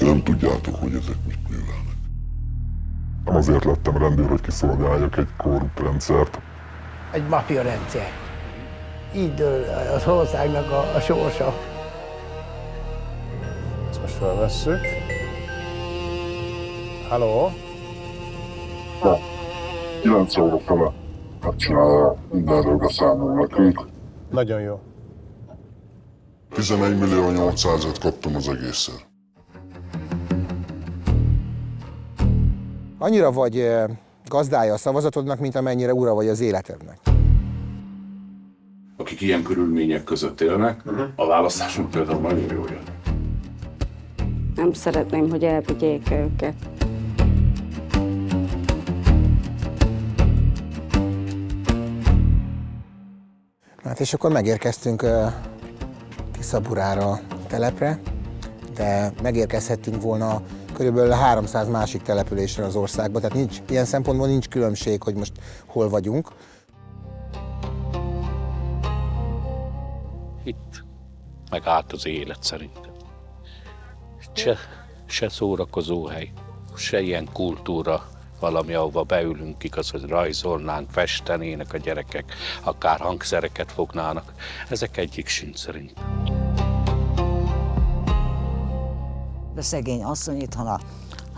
Ti nem tudjátok, hogy ezek mit művelnek. Nem azért lettem rendőr, hogy kiszolgáljak egy korrupt rendszert. Egy maffia rendszer. Így dől az országnak a sorsa. Ezt most felvesszük. Halló? De 9 óra fele megcsinálja mindenről beszámol nekünk. Nagyon jó. 11.800.000 kaptam az egészet. Annyira vagy gazdája a szavazatodnak, mint amennyire ura vagy az életednek. Akik ilyen körülmények között élnek, a választáson például nagyon jól jön. Nem szeretném, hogy elvigyék őket. Hát és akkor megérkeztünk Tiszaburára telepre, de megérkezhettünk volna körülbelül 300 másik településre az országban, tehát ilyen szempontból nincs különbség, hogy most hol vagyunk. Itt megállt az élet szerintem. Se szórakozó hely, se ilyen kultúra, valami, ahova beülünk, igaz, hogy rajzolnánk, festenének a gyerekek, akár hangszereket fognának. Ezek egyik sincs szerintem. De szegény asszony itthon a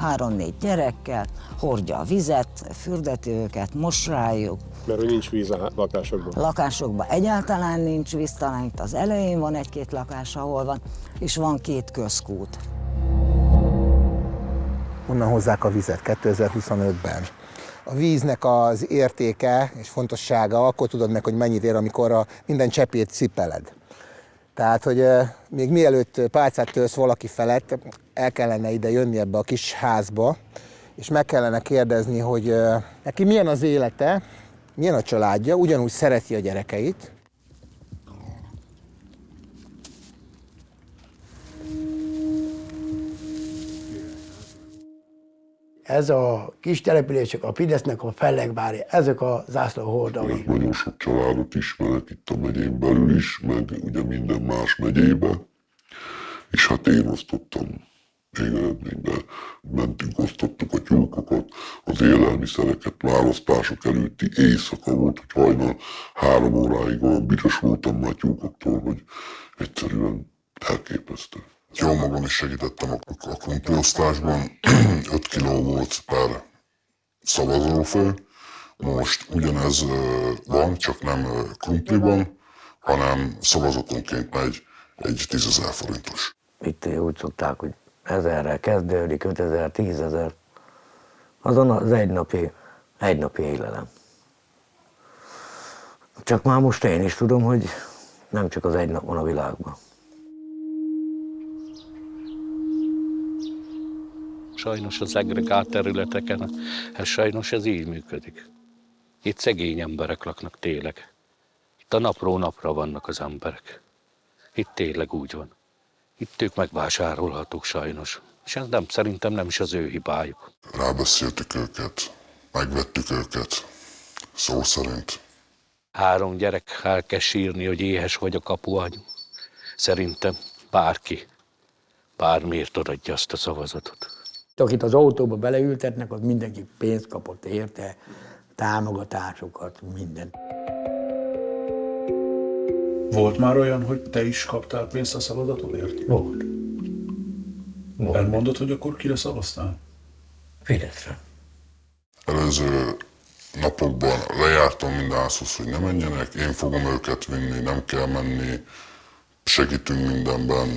3-4 gyerekkel hordja a vizet, fürdeti őket, mos rájuk. Mert hogy nincs víz a lakásokban. Lakásokban egyáltalán nincs víz, talán itt az elején van 1-2 lakás, ahol van, és van 2 közkút. Honnan hozzák a vizet 2025-ben? A víznek az értéke és fontossága akkor tudod meg, hogy mennyit ér, amikor minden cseppét cipeled. Tehát, hogy még mielőtt pálcát törsz valaki felett, el kellene ide jönni ebbe a kis házba, és meg kellene kérdezni, hogy neki milyen az élete, milyen a családja, ugyanúgy szereti a gyerekeit. Ez a kis települések, a Fidesznek a fellegvári, ezek a zászlóhordói. Nagyon sok családot ismerek itt a megyén belül is, meg ugye minden más megyébe. És hát én osztottam végeredményben. Mentünk, osztottuk a tyúkokat, az élelmiszereket, választások előtti éjszaka volt, hogy hajnal 3 óráig olyan büdös voltam már tyúkoktól, hogy egyszerűen elképesztő. Jó magam is segítettem a krumpliosztásban, 5 kiló volt per szavazófő. Most ugyanez van, csak nem krumpliban, hanem szavazatonként megy egy 10 000 forintos. Itt úgy szokták, hogy 1000-rel kezdődik, 5000, 10 000. Azon az egynapi élelem. Csak már most én is tudom, hogy nem csak az egy nap van a világban. Sajnos az agregált területeken, sajnos ez így működik. Itt szegény emberek laknak tényleg. Itt a napról napra vannak az emberek. Itt tényleg úgy van. Itt ők megvásárolhatók sajnos. És ez nem, szerintem nem is az ő hibájuk. Rábeszéltük őket, megvettük őket, szó szerint. 3 gyerek el kell sírni, hogy éhes vagy a kapuanyu. Szerintem bármiért odaadja azt a szavazatot. Akit az autóba beleültetnek, az mindenki pénzt kapott érte, támogatásokat, mindent. Volt már olyan, hogy te is kaptál pénzt a szavazatodért? Volt. Elmondod, hogy akkor kire szavaztál? Fideszre. Előző napokban lejártam minden házhoz, hogy ne menjenek, én fogom őket vinni, nem kell menni, segítünk mindenben,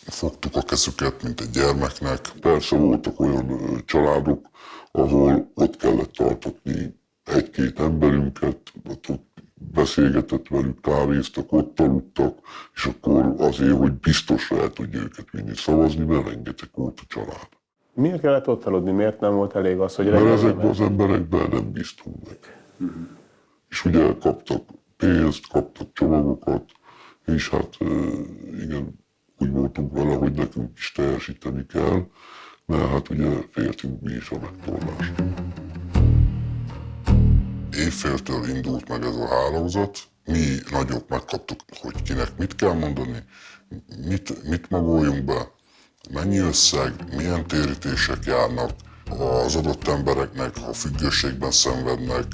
fogtuk a kezüket, mint egy gyermeknek. Persze voltak olyan családok, ahol ott kellett tartatni 1-2 emberünket, ott beszélgetett velük, kávéztak, ott aludtak, és akkor azért, hogy biztosra el tudja őket vinni szavazni, mert rengeteg volt a család. Miért kellett ott aludni? Miért nem volt elég az, hogy Mert reggel ezekben az emberekben nem bíztunk meg. És ugye kaptak pénzt, kaptak csomagokat, és hát igen, úgy voltunk vele, hogy nekünk is teljesíteni kell, mert hát ugye féltünk mi is a megtorlást. Évféltől indult meg ez a hálózat, mi nagyok megkaptuk, hogy kinek mit kell mondani, mit magoljunk be, mennyi összeg, milyen térítések járnak az adott embereknek, ha függőségben szenvednek,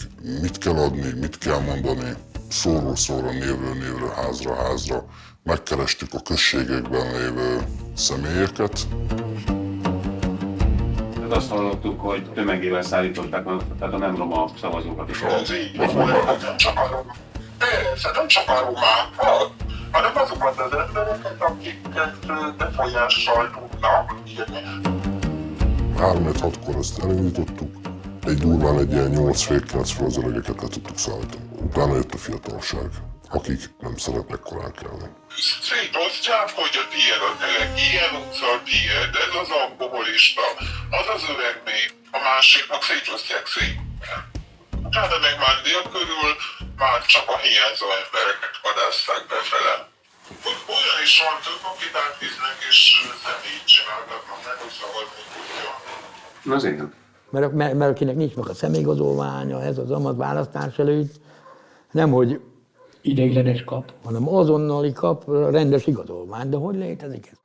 mit kell adni, mit kell mondani, szóról szóra, névről névre, házra házra. Megkerestük a községekben lévő személyeket. Tehát azt hallottuk, hogy tömegével szállították, tehát a nem roma szavazókat is. Persze, nem csak a romákat, hanem azokat az embereket, akiket befolyással tudnak írni. 3-6-kor azt elindítottuk, egy durván egy ilyen 8-9 az öregeket le tudtuk szállítani. Utána jött a fiatalság, akik nem szeretnek korán kelni. Szétosztják, hogy a tiéd a telek, ilyen utca a tiéd, ez az alkoholista, az az öreg nép, a másiknak szétosztják szépen. Utána meg már dél körül már csak a hiányzó embereket vadászták befele. Olyan is van több, akit átbíznek és személyt csinálgatnak meg, hogy szavazni tudja. Az igen. Mert akinek nincs meg a személyigazolványa, ez az amaz választás előtt, nemhogy ideiglenes kap, hanem azonnali kap rendes igazolványt. De hogy létezik ez?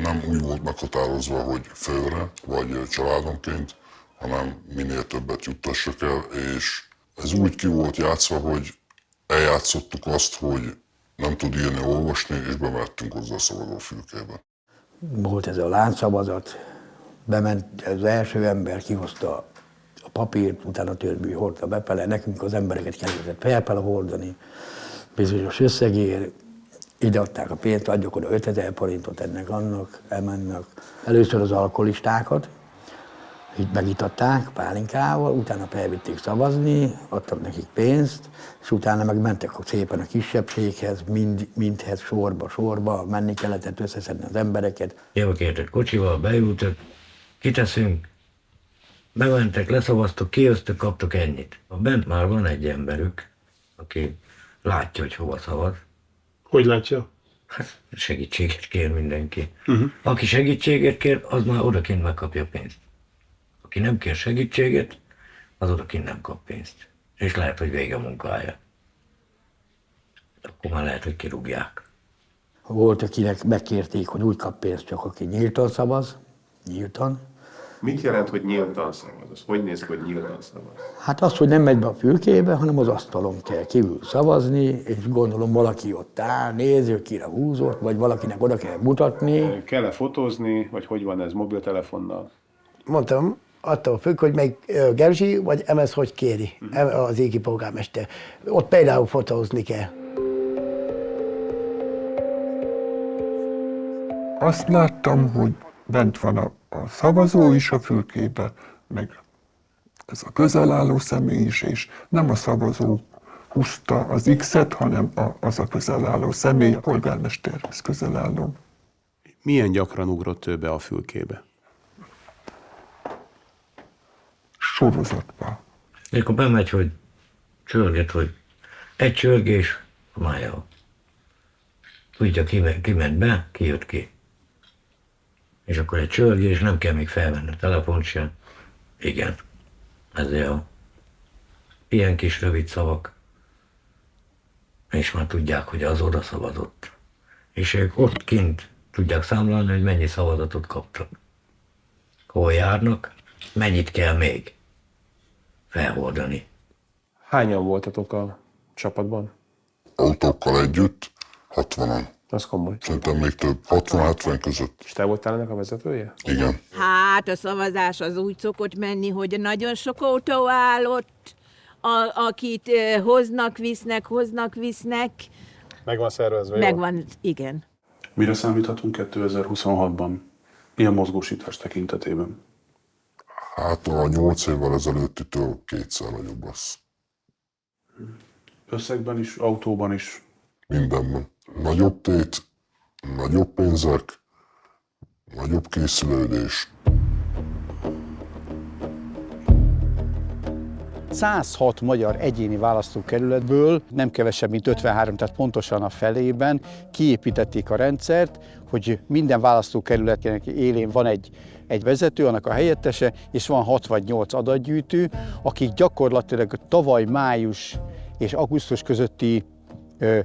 Nem úgy volt meghatározva, hogy főre vagy családonként, hanem minél többet juttassak el, és ez úgy ki volt játszva, hogy eljátszottuk azt, hogy nem tud írni, olvasni, és bemettünk hozzá a szavazófülkébe. Volt ez a láncszavazat, bement az első ember, kihozta a papírt, utána többi hordta befele, nekünk az embereket kellett felfele hordani, bizonyos összegért, ide adták a pénzt, adjuk oda 5000 forintot ennek, annak, elmennek. Először az alkoholistákat, így megitatták pálinkával, utána felvitték szavazni, adtak nekik pénzt, és utána meg mentek szépen a kisebbséghez, mindhez sorba, menni kellett összeszedni az embereket. Jövök kocsival, beültök, kiteszünk, bementek, leszavaztok, kijöztök, kaptok ennyit. Bent már van egy emberük, aki látja, hogy hova szavaz. Hogy látja? Hát segítséget kér mindenki. Aki segítséget kér, az már odakint megkapja pénzt. Aki nem kér segítséget, az odakint nem kap pénzt. És lehet, hogy vége a munkája. Akkor már lehet, hogy kirúgják. Volt, akinek megkérték, hogy úgy kap pénzt, csak aki nyíltan szavaz, nyíltan. Mit jelent, hogy nyíltan szavaz? Az hogy néz ki, hogy nyíltan szavaz? Hát az, hogy nem megy be a fülkébe, hanem az asztalon kell kívül szavazni, és gondolom valaki ott áll, néző, kire húzott, vagy valakinek oda kell mutatni. Kell-e fotózni, vagy hogy van ez mobiltelefonnal? Mondtam, attól függ, hogy meg Gerzsi vagy MS hogy kéri, az égi polgármester. Ott például fotózni kell. Azt láttam, hogy bent van a szavazó is a fülkébe, meg ez a közel álló személy is, és nem a szavazó húzta az X-et, hanem az a közel álló személy, a polgármesterhez közel álló. Milyen gyakran ugrott ő be a fülkébe? Sorozatban. És akkor bemegy, hogy csörget, hogy egy csörgés, mája. Tudja, ki ment be, ki jött ki. És akkor egy csörgés, nem kell még felvenni a telefont sem. Igen. Ezért ilyen kis rövid szavak. És már tudják, hogy az oda szavazott. És ők ott kint tudják számlálni, hogy mennyi szavazatot kaptak. Hol járnak, mennyit kell még felhordani. Hányan voltatok a csapatban? Autókkal együtt 60-an. Az komoly. Szerintem még több, 60-70 között. És te voltál ennek a vezetője? Igen. Hát a szavazás az úgy szokott menni, hogy nagyon sok autó áll ott, akit hoznak, visznek. Meg van szervezve, Megvan, igen. Mire számíthatunk 2026-ban? Ilyen mozgósítás tekintetében? Hát a 8 évvel ezelőttitől 2-szer nagyobb lesz. Összegben is, autóban is? Mindenben. Nagyobb tét, nagyobb pénzek, nagyobb készülődés. 106 magyar egyéni választókerületből, nem kevesebb, mint 53, tehát pontosan a felében kiépítették a rendszert, hogy minden választókerületének élén van egy vezető, annak a helyettese, és van 6 vagy 8 adatgyűjtő, akik gyakorlatilag tavaly május és augusztus közötti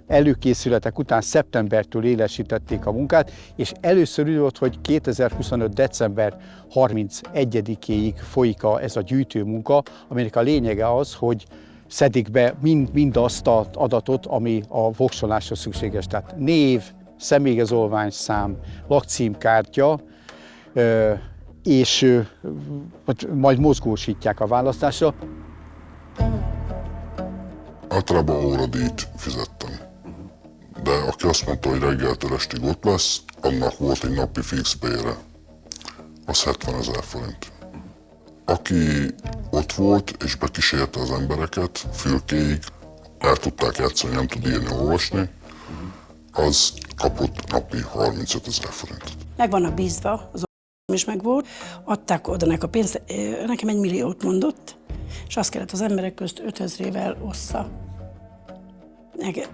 előkészületek után szeptembertől élesítették a munkát, és először úgy volt, hogy 2025. december 31-éig folyik ez a gyűjtőmunka, aminek a lényege az, hogy szedik be mindazt az adatot, ami a voksolásra szükséges. Tehát név, személyigazolványszám, lakcímkártya, és majd mozgósítják a választásra. Általában óradíjat fizettem. De aki azt mondta, hogy reggeltől estig ott lesz, annak volt egy napi fix bére. Az 70 000 forint. Aki ott volt és bekísérte az embereket fülkéig, el tudták játszani, nem tud írni, olvasni, az kapott napi 35 000 forintot. Meg vannak bízva, az is megvolt, adták oda nekem a pénzt, nekem 1 milliót mondott, és azt kellett az emberek közt 5000-ével ossza.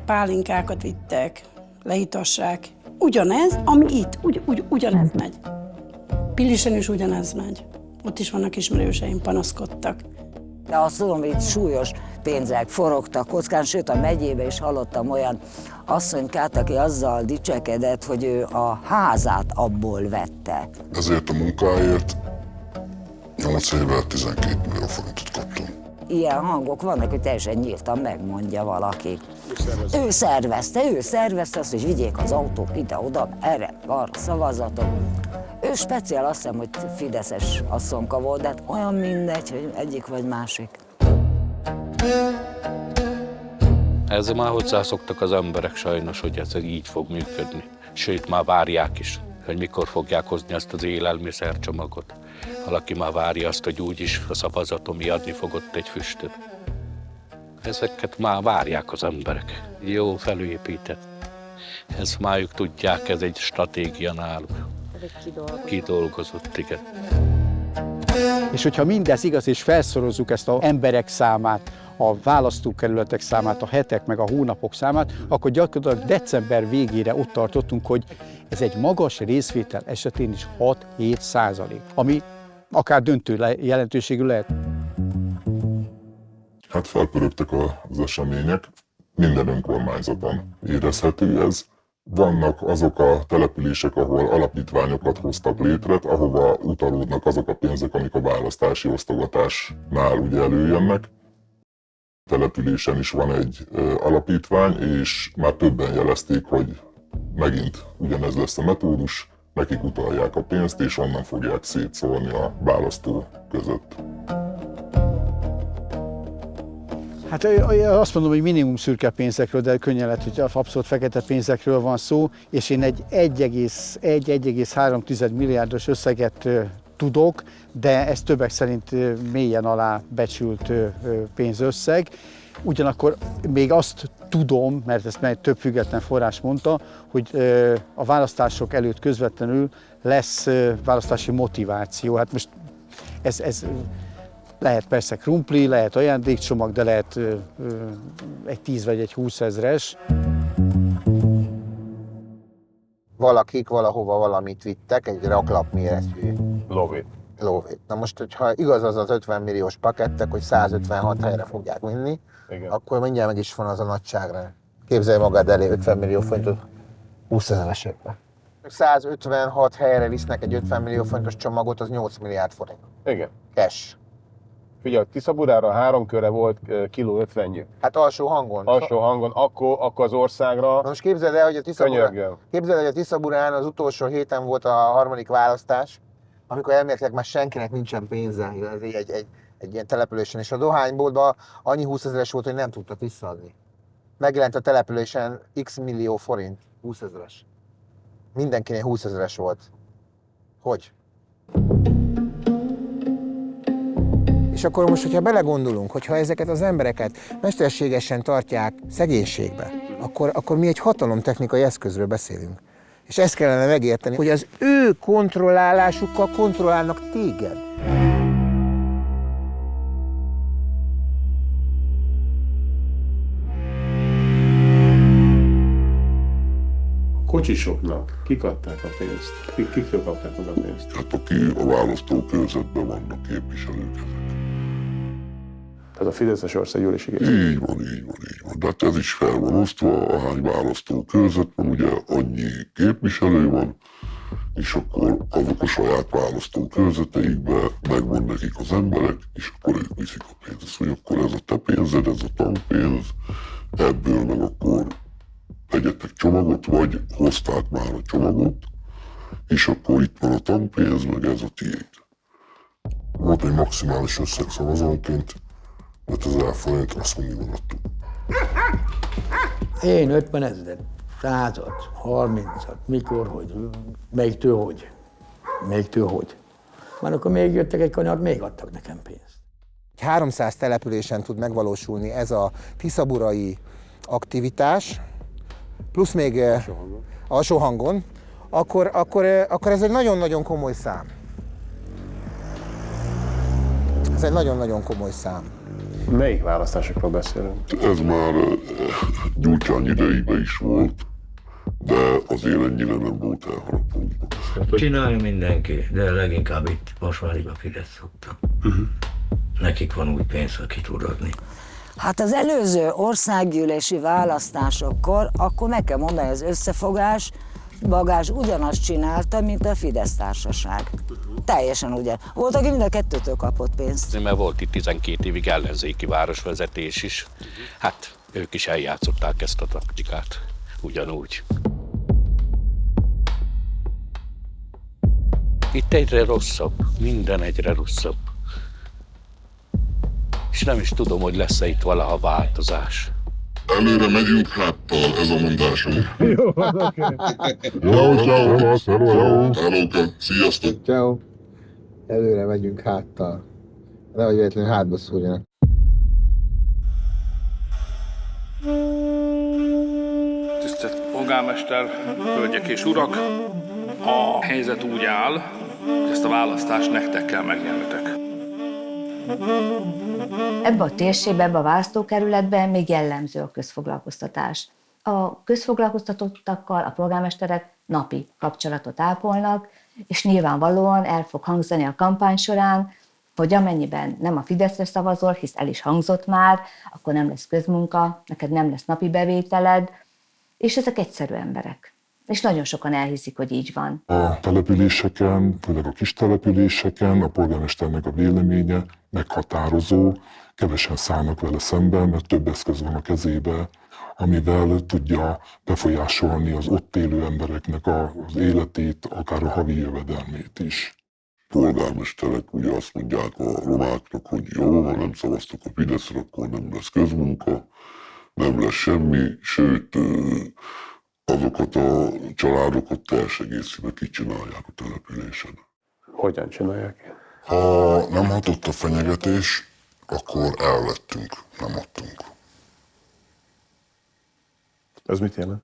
Pálinkákat vittek, leitassák. Ugyanez, ami itt, ugyanez megy. Pillisen is ugyanez megy. Ott is vannak ismerőseim, panaszkodtak. De azt tudom, hogy itt súlyos pénzek forogtak kockán, sőt a megyébe is hallottam olyan asszonykát, aki azzal dicsekedett, hogy ő a házát abból vette. Ezért a munkáért 8 évvel 12 millió forintot kaptam. Ilyen hangok vannak, hogy teljesen nyíltan megmondja valaki. Ő szervezte azt, hogy vigyék az autók ide-oda, erre, arra szavazatok. Ő speciál, azt hiszem, hogy fideszes asszonka volt, de hát olyan mindegy, hogy egyik vagy másik. Ezzel már hozzászoktak az emberek sajnos, hogy ez így fog működni. Sőt, már várják is, hogy mikor fogják hozni ezt az élelmiszercsomagot. Valaki már várja azt, hogy úgyis a szavazatom adni fogott egy füstöt. Ezeket már várják az emberek. Jó felépített. Ezt már ők tudják, ez egy stratégia náluk. Kidolgozott, igen. És hogyha mindez igaz, és felszorozzuk ezt az emberek számát, a választókerületek számát, a hetek meg a hónapok számát, akkor gyakorlatilag december végére ott tartottunk, hogy ez egy magas részvétel esetén is 6-7%, ami akár döntő jelentőségű lehet. Hát felpörögtek az események, minden önkormányzaton érezhető ez. Vannak azok a települések, ahol alapítványokat hoztak létre, ahova utalódnak azok a pénzek, amik a választási osztogatásnál ugye előjönnek. Településen is van egy alapítvány, és már többen jelezték, hogy megint ugyanez lesz a metódus, nekik utalják a pénzt, és onnan fogják szétszórni a választó között. Hát azt mondom, hogy minimum szürke pénzekről, de könnyen lehet, hogy abszolút fekete pénzekről van szó, és én egy 1,3 milliárdos összeget tudok, de ez többek szerint mélyen alá becsült pénzösszeg. Ugyanakkor még azt tudom, mert ezt már több független forrás mondta, hogy a választások előtt közvetlenül lesz választási motiváció. Hát most ez lehet persze krumpli, lehet ajándékcsomag, de lehet egy 10 vagy egy 20 ezres. Valakik valahova valamit vittek, egy raklapméretű lóvét. Na most, hogyha igaz az 50 milliós pakettek, hogy 156 helyre fogják vinni, igen, akkor mindjárt meg is van az a nagyságra. Képzelj magad elé 50 millió forintot 20 000 esetben. 156 helyre visznek egy 50 millió forintos csomagot, az 8 milliárd forint. Igen. Cash. Figyelj, Tiszabudára 3 körre volt kiló 50. Hát alsó hangon. Alsó hangon, akkor az országra. Na most képzeld el, hogy a Tiszaburán az utolsó héten volt a harmadik választás, amikor elméletileg már senkinek nincsen pénze, ez egy ilyen településen, és a dohányboltban annyi 20 000-es volt, hogy nem tudta visszaadni. Megjelent a településen x millió forint, 20 000-es. Mindenkinek 20 000-es volt. Hogy? És akkor most, hogyha belegondolunk, hogyha ezeket az embereket mesterségesen tartják szegénységbe, akkor mi egy hatalomtechnikai eszközről beszélünk. És ezt kellene megérteni, hogy az ő kontrollálásukkal kontrollálnak téged. Kocsisoknak kik adták a pénzt? Kiktől kapták meg a pénzt? Hát aki a választókörzetben vannak képviselők ezek. Tehát a Fideszes országgyűlésig. Így van. De hát ez is fel van osztva, ahány választókörzet van, ugye annyi képviselő van, és akkor azok a saját választókörzeteikbe megvan nekik az emberek, és akkor ők viszik a pénzt. Hogy akkor ez a te pénzed, ez a tanpénz, ebből meg akkor tegyetek csomagot, vagy hozták már a csomagot, és akkor itt van a tanpénz, meg ez a tiéd. Volt egy maximális összeg szavazónként, 5000 forint, azt mindig maradtuk. Én 50 000, 100-at, 30-at, mikor, hogy, melyiktől hogy. Már akkor még jöttek egy kanyart, még adtak nekem pénzt. 300 településen tud megvalósulni ez a tiszaburai aktivitás, plusz még Alsóhangon, akkor ez egy nagyon-nagyon komoly szám. Ez egy nagyon-nagyon komoly szám. Melyik választásokról beszélünk? Ez már Gyurcsány idejében is volt, de azért ennyire nem volt elharapódva. Csinálja mindenki, de leginkább itt most már a Fidesz szokta. Nekik van úgy pénz, aki tud adni. Hát az előző országgyűlési választásokkor, akkor meg kell mondani, az összefogás, Bagázs ugyanazt csinálta, mint a Fidesz társaság. Teljesen ugyan. Volt, aki mind a kettőtől kapott pénzt. Mert volt itt 12 évig ellenzéki városvezetés is. Hát ők is eljátszották ezt a taktikát. Ugyanúgy. Itt egyre rosszabb, minden egyre rosszabb. És nem is tudom, hogy lesz-e itt valaha változás. Előre megyünk háttal, ez a mondásom. Jó, oké. Ciao, sziasztok. Ciao. Előre megyünk háttal. Nehogy véletlenül hátba szúrjanak. Tisztelt polgármester, hölgyek és urak! A helyzet úgy áll, hogy ezt a választást nektek kell megnyernetek. Ebben a térségben, ebben a választókerületben még jellemző a közfoglalkoztatás. A közfoglalkoztatottakkal a polgármesterek napi kapcsolatot ápolnak, és nyilvánvalóan el fog hangzani a kampány során, hogy amennyiben nem a Fideszre szavazol, hisz el is hangzott már, akkor nem lesz közmunka, neked nem lesz napi bevételed, és ezek egyszerű emberek. És nagyon sokan elhiszik, hogy így van. A településeken, főleg a kis településeken a polgármesternek a véleménye meghatározó, kevesen szállnak vele szemben, mert több eszköz van a kezébe, amivel tudja befolyásolni az ott élő embereknek az életét, akár a havi jövedelmét is. Polgármesterek ugye azt mondják a romáknak, hogy jó, ha nem szavaztok a Fideszre, akkor nem lesz közmunka, nem lesz semmi, sőt, azokat a családokat elsegészítve kicsinálják a településen. Hogyan csinálják? Ha nem hatott a fenyegetés, akkor elvettünk, nem adtunk. Ez mit jelent?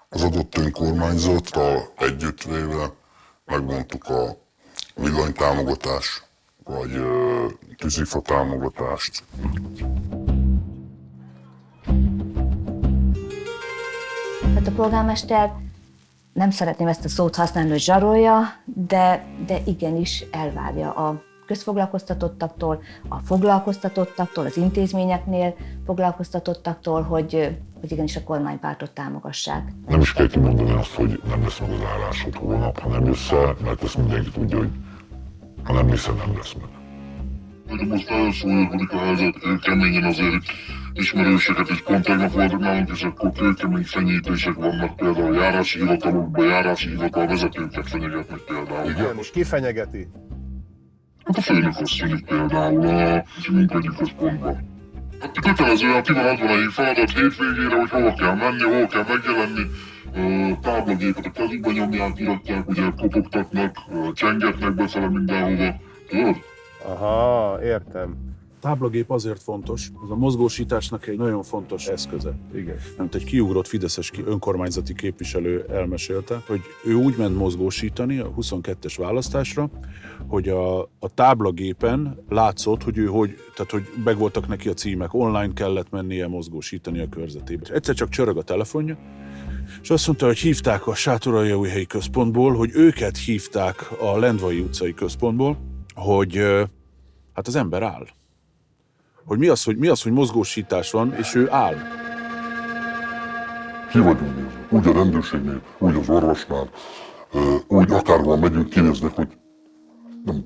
Az adott önkormányzattal együttvéve megmondtuk a villanytámogatás, vagy tűzifa támogatást. Tehát a polgármester, nem szeretném ezt a szót használni, hogy zsarolja, de igenis elvárja a közfoglalkoztatottaktól, a foglalkoztatottaktól, az intézményeknél foglalkoztatottaktól, hogy igenis a kormánypártot támogassák. Nem is kell kimondani azt, hogy nem lesz meg az állásod holnap, ha nem jössz el, mert ezt mindenki tudja, hogy ha nem hiszel, nem lesz meg. Most nagyon súlyosbodik a helyzet, keményen azért ismerőseket, és pont tegnap voltak nálunk, és akkor kőkemény fenyítések vannak, például járási hivatalokban, járási hivatal vezetőket fenyegetnek például. Igen, most ki fenyegeti? Hát a főnök asszonyik például a munkahelyi központban. Hát kötelezően ki van adva a feladat hétvégére, hogy hova kell menni, hol kell megjelenni, táblagépet a kezükbe nyomják, iratják, ugye kopogtatnak, csengetnek befele mindenhova. Tudod? Aha, értem. Táblagép azért fontos, ez a mozgósításnak egy nagyon fontos eszköze. Igen. Mert egy kiugrott fideszes önkormányzati képviselő elmesélte, hogy ő úgy ment mozgósítani a 22-es választásra, hogy a táblagépen látszott, hogy megvoltak neki a címek, online kellett mennie mozgósítani a körzetébe. Egyszer csak csörög a telefonja, és azt mondta, hogy hívták a Sátoraljaújhelyi központból, hogy őket hívták a Lendvai utcai központból, hogy hát az ember áll. hogy mi az, hogy mozgósítás van, és ő áll. Ki vagyunk nézve. Úgy a rendőrségnél, úgy az orvosnál, úgy akárhol megyünk, kinéznek, hogy nem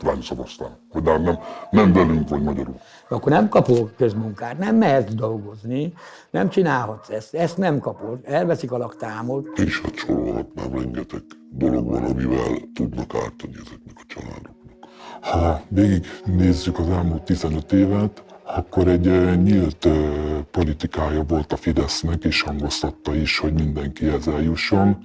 ránk szavaztál, hogy nem velünk vagy magyarul. Akkor nem kapol közmunkát, nem mehetsz dolgozni, nem csinálhatsz ezt nem kapod, elveszik a laktámot. És hát sorolhatnám, rengeteg dolog van, amivel tudnak ártani ezeknek a családoknak. Ha végignézzük az elmúlt 15 évet, akkor egy nyílt politikája volt a Fidesznek, és hangoztatta is, hogy mindenki ezzel jusson.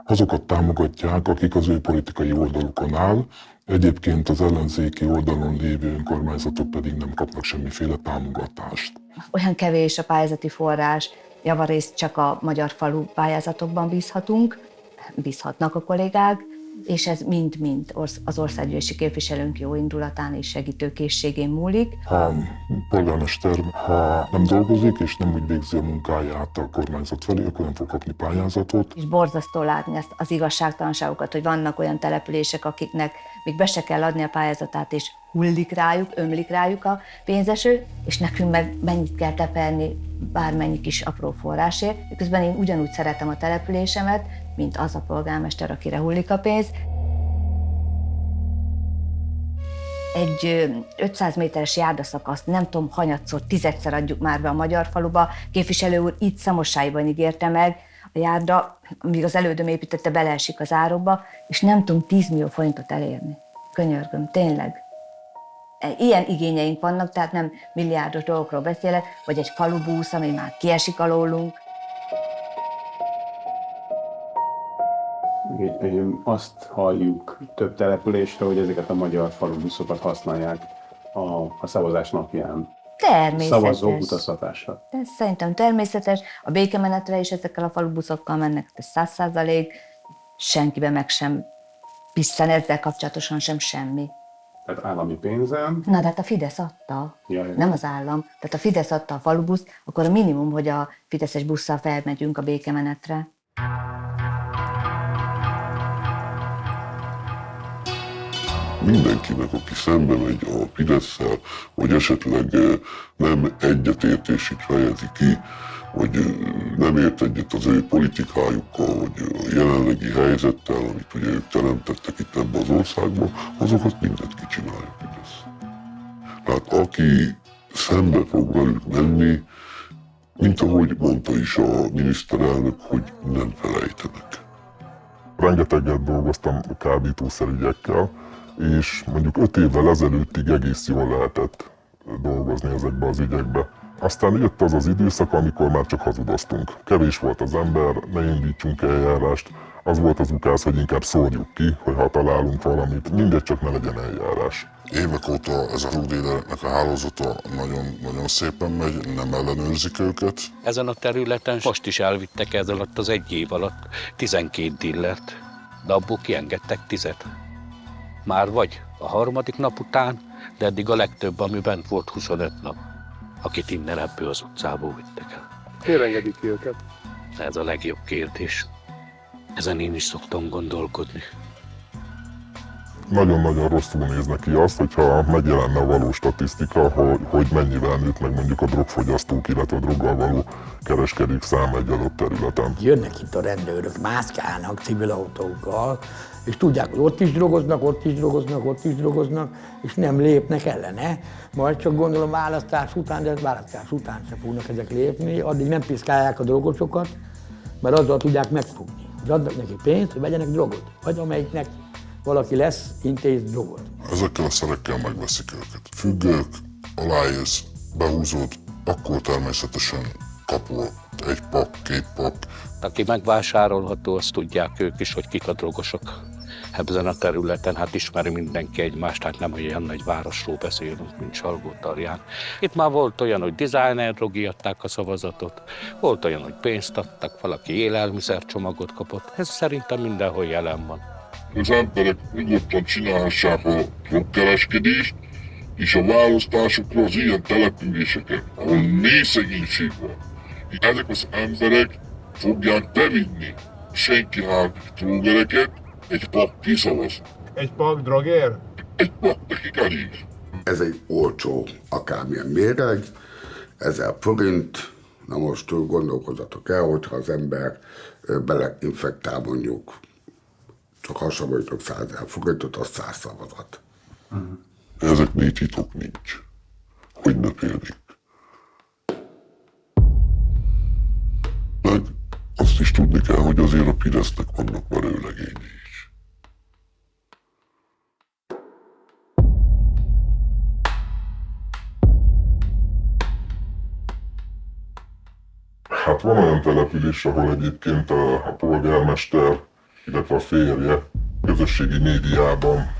Azokat támogatják, akik az ő politikai oldalukon áll, egyébként az ellenzéki oldalon lévő önkormányzatok pedig nem kapnak semmiféle támogatást. Olyan kevés a pályázati forrás, javarészt csak a magyar falu pályázatokban bízhatnak a kollégák, és ez mind-mind az országgyűlési képviselőnk jó indulatán és segítőkészségén múlik. A polgármester, ha nem dolgozik és nem úgy végzi a munkáját a kormányzat felé, akkor nem fog kapni pályázatot. És borzasztó látni ezt az igazságtalanságokat, hogy vannak olyan települések, akiknek még be se kell adni a pályázatát, és hullik rájuk, ömlik rájuk a pénzeső, és nekünk meg mennyit kell teperni bármennyi kis apró forrásért. Miközben én ugyanúgy szeretem a településemet, mint az a polgármester, akire hullik a pénz. Egy 500 méteres járdaszakaszt nem tudom, hanyatszor, 10-szer adjuk már be a magyar faluba. Képviselő úr itt Szamossáiban ígérte meg, a járda, amíg az elődöm építette, beleesik az árokba, és nem tudunk 10 millió forintot elérni. Könyörgöm, tényleg. Ilyen igényeink vannak, tehát nem milliárdos dolgokról beszélek, vagy egy falubusz, ami már kiesik alólunk. Azt halljuk több településről, hogy ezeket a magyar falubuszokat használják a szavazás napján. Természetes. Szavazók utaztatásra. Ez szerintem természetes. A békemenetre is ezekkel a falubuszokkal mennek, ez 100%. Senkibe meg sem pisszen ezzel kapcsolatosan sem semmi. Tehát állami pénzzel. Na, de hát a Fidesz adta, nem az állam. Tehát a Fidesz adta a falubuszt, akkor a minimum, hogy a fideszes busszal felmegyünk a békemenetre. Mindenkinek, aki szembe megy a Fidesszel, vagy esetleg nem egyetértését fejezi ki, vagy nem ért egyet az ő politikájukkal, vagy a jelenlegi helyzettel, amit ugye ők teremtettek itt ebbe az országba, azokat mindent kicsinálja a Fidesz. Tehát aki szembe fog velük menni, mint ahogy mondta is a miniszterelnök, hogy nem felejtenek. Rengeteget dolgoztam kábítószerügyekkel, és mondjuk 5 évvel ezelőttig egész jól lehetett dolgozni ezekbe az ügyekbe. Aztán jött az az időszak, amikor már csak hazudoztunk. Kevés volt az ember, ne indítsunk eljárást. Az volt az ukáz, hogy inkább szórjuk ki, hogy ha találunk valamit, mindegy, csak ne legyen eljárás. Évek óta ez a drogdílereknek a hálózata nagyon szépen megy, nem ellenőrzik őket. Ezen a területen most is elvittek ez alatt az 1 év alatt 12 dillert, de abból kiengedtek 10. Már vagy a 3. nap után, de eddig a legtöbb, ami bent volt 25 nap, akit innen ebből az utcából vittek el. Miért engedik ki őket? Ez a legjobb kérdés. Ezen én is szoktam gondolkodni. Nagyon-nagyon rosszul néz neki azt, hogyha megjelenne a valós statisztika, hogy mennyivel nőtt meg mondjuk a drogfogyasztók, illetve a droggal való kereskedők száma egy adott területen. Jönnek itt a rendőrök, mászkálnak civil autókkal, és tudják, hogy ott is drogoznak, ott is drogoznak, ott is drogoznak, és nem lépnek ellene. Majd csak gondolom választás után, de választás után se fognak ezek lépni, addig nem piszkálják a drogosokat, mert azzal tudják megfogni. Adnak neki pénzt, hogy vegyenek drogot, vagy amelyiknek valaki lesz, intéz drogot. Ezekkel a szerekkel megveszik őket. Függők, aláírsz, behúzod, akkor természetesen kapol 1 pak, 2 pak. Aki megvásárolható, azt tudják ők is, hogy kik a drogosok. Ezen a területen hát ismeri mindenki egymást, hát nem olyan nagy városról beszélünk, mint Salgótarján. Itt már volt olyan, hogy designer drogi adták a szavazatot, volt olyan, hogy pénzt adtak, valaki élelmiszercsomagot kapott. Ez szerintem mindenhol jelen van. Az emberek nyugodtan csinálhassák a drogkereskedést, és a választásokra az ilyen településeken, ahol mély szegénység van. Ezek az emberek fogják bevinni senki háti trógereket, 1 pak kiszavaz. 1 pak drogér? 1 pak nekik elég. Ez egy olcsó akármilyen méreg, 1000 forint. Na most gondolkozzatok el, hogyha az ember beleinfektál mondjuk, csak hasonlítok 100 000 forintot, az 100 szavazat. Ezeknél titok nincs. Hogy ne félnék. Meg azt is tudni kell, hogy azért a Fidesznek vannak verőlegényei is. Hát van olyan település, ahol egyébként a polgármester, illetve a férje közösségi médiában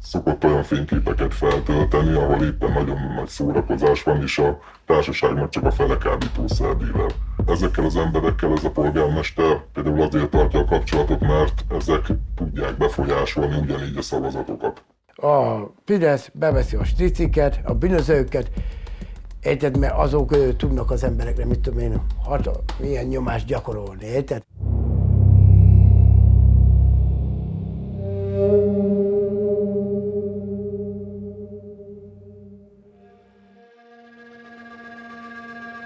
szokott olyan fényképeket feltölteni, ahol éppen nagyon nagy szórakozás van, és a társaságnak csak a fele kábítószerdíler. Ezekkel az emberekkel ez a polgármester például azért tartja a kapcsolatot, mert ezek tudják befolyásolni ugyanígy a szavazatokat. A Fidesz beveszi a striciket, a bűnözőket, érted, mert azok tudnak az emberekre, mit tudom én, milyen nyomást gyakorolni, érted?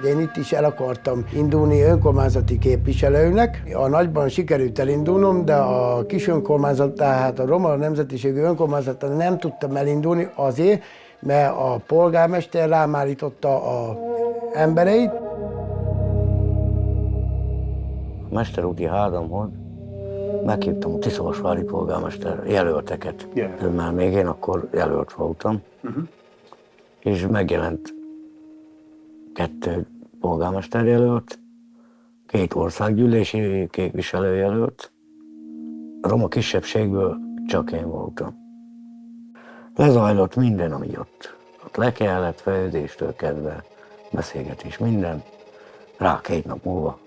Én itt is el akartam indulni önkormányzati képviselőnek. A nagyban sikerült elindulnom, de a kis önkormányzat, tehát a roma nemzetiségű önkormányzat nem tudtam elindulni azért, mert a polgármester rám állította az embereit. A Mesterúti Hádamhoz meghívtam a Tiszavasvári polgármester jelölteket. Mert még én akkor jelölt voltam. És megjelent 2 polgármesterjelölt, 2 országgyűlési képviselőjelölt. A roma kisebbségből csak én voltam. Lezajlott minden, ami ott. Ott le kellett fejlődéstől kezdve, beszélgetés, minden. Rá 2 nap múlva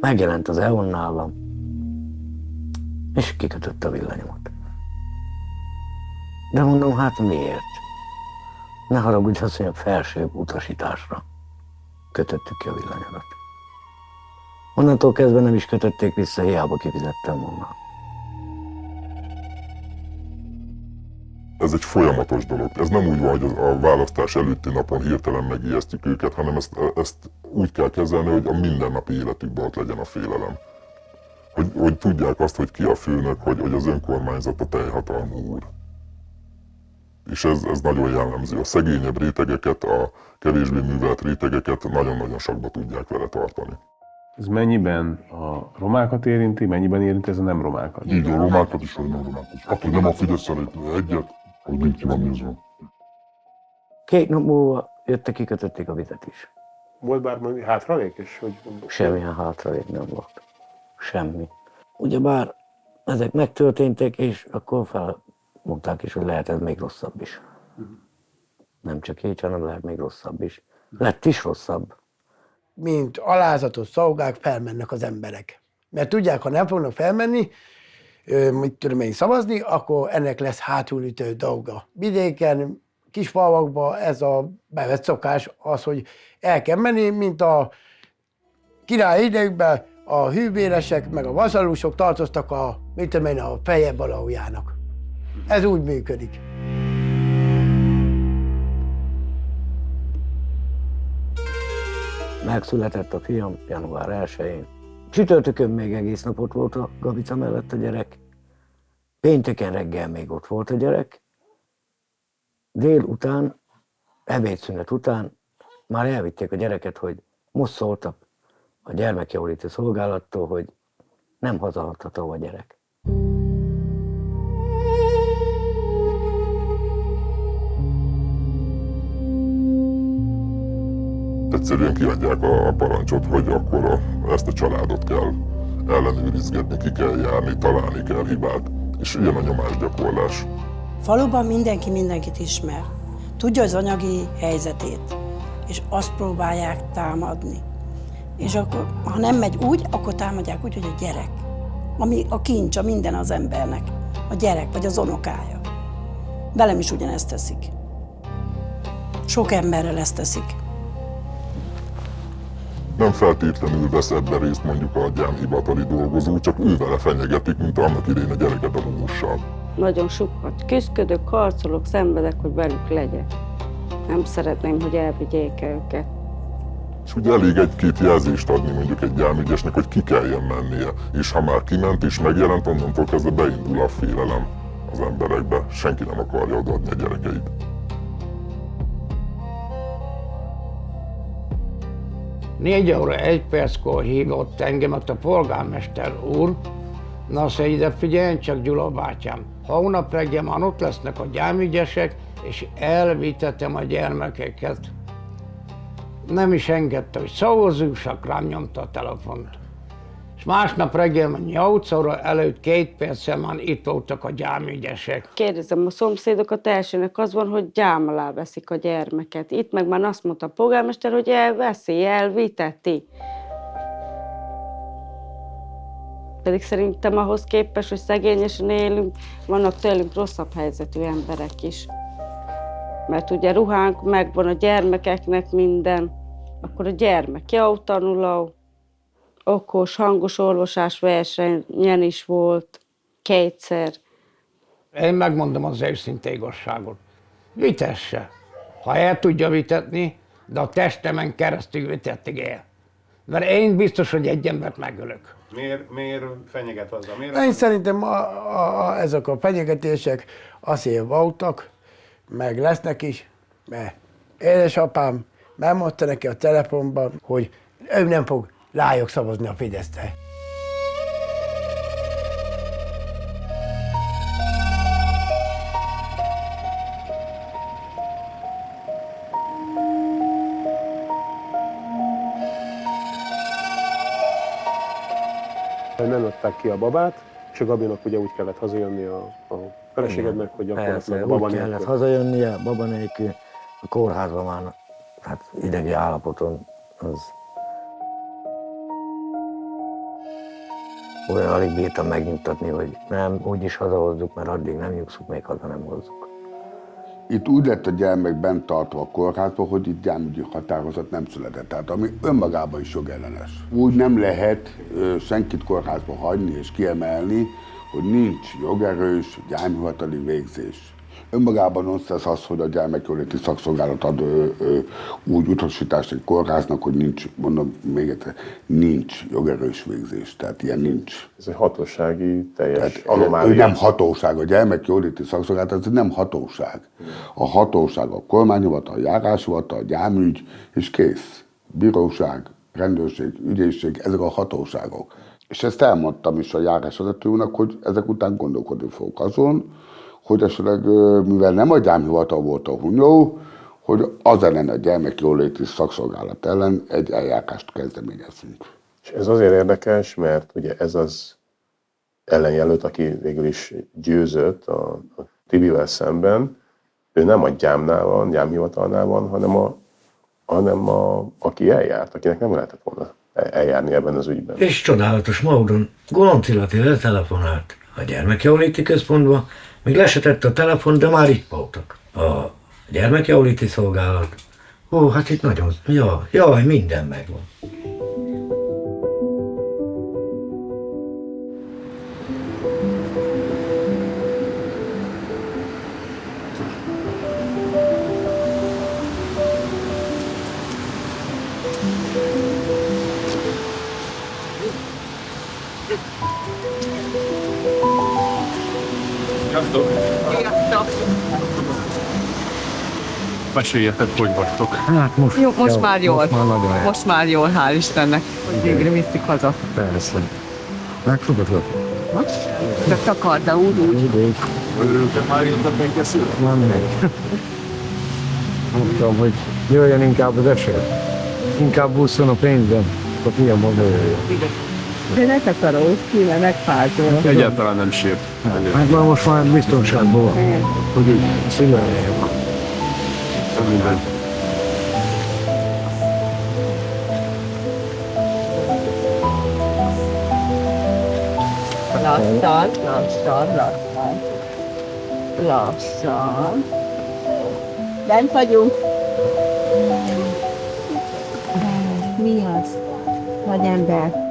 megjelent az EON nálam, és kikötött a villanyomat. De mondom, hát miért? Ne haragudj, azt mondja, felsőbb utasításra kötöttük ki a villanyodat. Onnantól kezdve nem is kötötték vissza, hiába kifizettem volna. Ez egy folyamatos dolog. Ez nem úgy van, hogy a választás előtti napon hirtelen megijesztjük őket, hanem ezt úgy kell kezelni, hogy a mindennapi életükben ott legyen a félelem. Hogy tudják azt, hogy ki a főnök, hogy az önkormányzat a teljhatalmú úr. És ez nagyon jellemző. A szegényebb rétegeket, a kevésbé művelt rétegeket nagyon-nagyon sakba tudják vele tartani. Ez mennyiben a romákat érinti, mennyiben érinti ez a nem romákat? Így a romákat is, vagy nem romákat is. Attól nem a Fidesz-szel egyet, az mind ki van nézve. 2 nap múlva jöttek, kikötötték a vizet is. Volt bármi hátralék? És hogy... Semmilyen hátralék nem volt. Semmi. Ugyebár ezek megtörténtek, és akkor felmondták is, hogy lehet ez még rosszabb is. Nem csak így, hanem lehet még rosszabb is. Lett is rosszabb. Mint alázatos szolgák felmennek az emberek. Mert tudják, ha nem fognak felmenni, mit tudom én, szavazni, akkor ennek lesz hátulütő dolga. Vidéken, kisfalvakban ez a bevett szokás az, hogy el kell menni, mint a király idejükben a hűbéresek, meg a vasallusok tartoztak a, mit tudom én, a feje balaujának. Ez úgy működik. Megszületett a fiam január 1-én. Csütörtökön még egész nap ott volt a Gabica mellett a gyerek. Pénteken reggel még ott volt a gyerek. Délután, ebédszünet után már elvitték a gyereket, hogy most szóltak a gyermekjóléti szolgálattól, hogy nem hazahozható a gyerek. Egyszerűen kiadják a parancsot, hogy akkor ezt a családot kell ellenőrizgetni, ki kell járni, találni kell hibát, és jön a nyomásgyakorlás. Faluban mindenki mindenkit ismer. Tudja az anyagi helyzetét, és azt próbálják támadni. És akkor, ha nem megy úgy, akkor támadják úgy, hogy a gyerek. Ami a kincs, a minden az embernek. A gyerek, vagy az unokája. Velem is ugyanezt teszik. Sok emberrel ezt teszik. Nem feltétlenül vesz ebben részt mondjuk a gyámhivatali dolgozó, csak ő vele fenyegetik, mint annak idején a gyereket a mumussal. Nagyon sokat küzdök, harcolok, szenvedek, hogy velük legyek. Nem szeretném, hogy elvigyék őket. És ugye elég egy-két jelzést adni mondjuk egy gyámügyesnek, hogy ki kelljen mennie. És ha már kiment és megjelent, onnantól kezdve beindul a félelem az emberekbe. Senki nem akarja odaadni a gyerekeit. Négy óra 1 perckor hívott engemet a polgármester úr. Na, ide figyeljen csak, Gyula bátyám, holnap reggel már ott lesznek a gyámügyesek, és elvitetem a gyermekeket. Nem is engedte, hogy szavazzunk, csak rám nyomta a telefont. És másnap reggel 8 óra előtt 2 perccel már itt voltak a gyámügyesek. Kérdezem a szomszédokat, elsőnek az van, hogy gyám alá veszik a gyermeket. Itt meg már azt mondta a polgármester, hogy elveszi, elviteti. Pedig szerintem ahhoz képest, hogy szegényesen élünk, vannak tőlünk rosszabb helyzetű emberek is. Mert ugye ruhánk megvan, a gyermekeknek minden, akkor a gyermek jó tanuló, okos, hangos olvasás versenyen is volt, 2-szer. Én megmondom az őszinte igazságot. Vitesse, ha el tudja vitetni, de a testemen keresztül vitetig el. Mert én biztos, hogy egy embert megölök. Miért fenyeget azzal? Én szerintem ezek a fenyegetések azért voltak, meg lesznek is, mert édesapám megmondta neki a telefonban, hogy ő nem fog rájuk szavazni a Fideszre. Nem adták ki a babát, és a Gabinak ugye úgy kellett hazajönni a feleségednek, hogy gyakorlatilag a baba úgy kellett nélkül. hazajönnie, baba nélkül, a kórházban már hát idegi állapoton, az olyan alig bírtam megnyugtatni, hogy nem, úgyis hazahozzuk, mert addig nem nyugszunk, még haza nem hozzuk. Itt úgy lett a gyermek bent tartva a kórházban, hogy itt gyámügyi határozat nem született, tehát ami önmagában is jogellenes. Úgy nem lehet senkit kórházba hagyni és kiemelni, hogy nincs jogerős gyámhivatali végzés. Önmagában nonsens az, hogy a gyermekjóléti szakszolgálat ad úgy utasítást egy kórháznak, hogy nincs, mondom még egyszer, nincs jogerős végzés, tehát ilyen nincs. Ez egy hatósági teljes anomália. Ő nem hatóság, a gyermekjóléti szakszolgálat, ez nem hatóság. A hatóság a kormányhivatal, a járáshivatal, a gyámügy, és kész. Bíróság, rendőrség, ügyészség, ezek a hatóságok. És ezt elmondtam is a járásvezető úrnak, hogy ezek után gondolkodni fogok azon, hogy esetleg, mivel nem a gyámhivatal volt a hunyó, hogy az ellen a gyermekjóléti szakszolgálat ellen egy eljárást kezdeményezünk. És ez azért érdekes, mert ugye ez az ellenjelölt, aki végül is győzött a Tibivel szemben, ő nem a gyámnál van, gyámhivatalnál van, hanem aki eljárt, akinek nem lehetett volna eljárni ebben az ügyben. És csodálatos módon Golonci Attila telefonált a gyermekjóléti központba, még lesetett a telefon, de már itt voltak. A gyermekjóléti szolgálat. Ó, hát itt nagyon, jaj, minden megvan. Meséljetek, hogy vagytok. Hát most, Jó, most már jól. Most már nagyon jó. Most már jól, hál' Istennek, hogy végre viszik haza. Persze. Meg fogod lakni? De takarda, úgy. Örültek már jöttek még eszülni? Nem megy. Mondtam, hogy jöjjön inkább az eső. Inkább busszon a pénzben. Akkor ilyen mondja, jöjjön. De ne takarózz ki, mert megfázol. Egyáltalán nem sért. Hát már most már biztonságban van. Hogy így szülelje van. Minden. Lassan. Bent vagyunk. Mi az? Nagy ember.